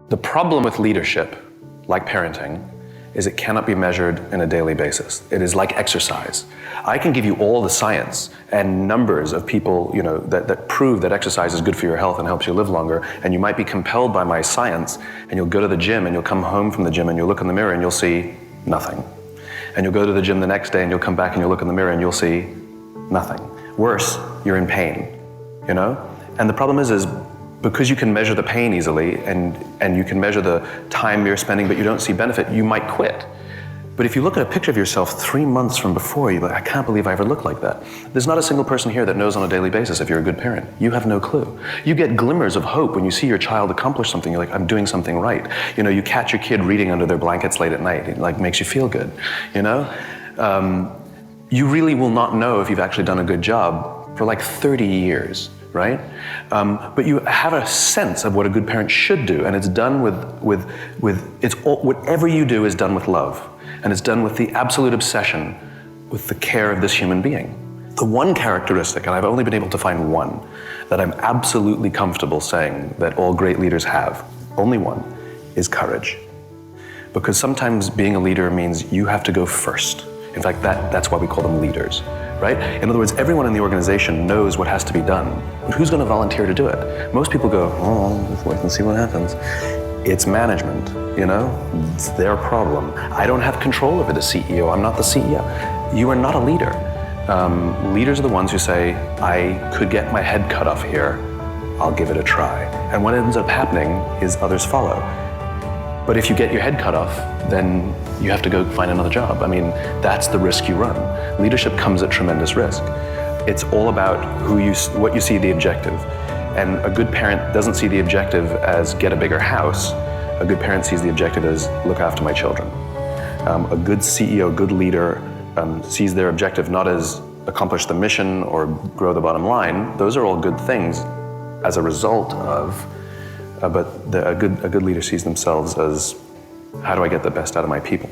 The problem with leadership, like parenting, is it cannot be measured in a daily basis. It is like exercise. I can give you all the science and numbers of people, that prove that exercise is good for your health and helps you live longer, and you might be compelled by my science, and you'll go to the gym and you'll come home from the gym and you'll look in the mirror and you'll see nothing. And you'll go to the gym the next day and you'll come back and you'll look in the mirror and you'll see nothing. Worse, you're in pain, And the problem is because you can measure the pain easily and you can measure the time you're spending but you don't see benefit, you might quit. But if you look at a picture of yourself 3 months from before, you're like, I can't believe I ever looked like that. There's not a single person here that knows on a daily basis if you're a good parent. You have no clue. You get glimmers of hope when you see your child accomplish something. You're like, I'm doing something right. You catch your kid reading under their blankets late at night. It makes you feel good, You really will not know if you've actually done a good job for 30 years. Right? But you have a sense of what a good parent should do, and it's done whatever you do is done with love, and it's done with the absolute obsession with the care of this human being. The one characteristic, and I've only been able to find one, that I'm absolutely comfortable saying that all great leaders have, only one, is courage. Because sometimes being a leader means you have to go first. In fact, that's why we call them leaders. Right? In other words, everyone in the organization knows what has to be done, but who's going to volunteer to do it? Most people go, let's wait and see what happens. It's management, It's their problem. I don't have control over the CEO. I'm not the CEO. You are not a leader. Leaders are the ones who say, I could get my head cut off here. I'll give it a try. And what ends up happening is others follow. But if you get your head cut off, then you have to go find another job. That's the risk you run. Leadership comes at tremendous risk. It's all about what you see the objective. And a good parent doesn't see the objective as get a bigger house. A good parent sees the objective as look after my children. A good CEO, good leader, sees their objective not as accomplish the mission or grow the bottom line. Those are all good things as a result of but a good leader sees themselves as, how do I get the best out of my people?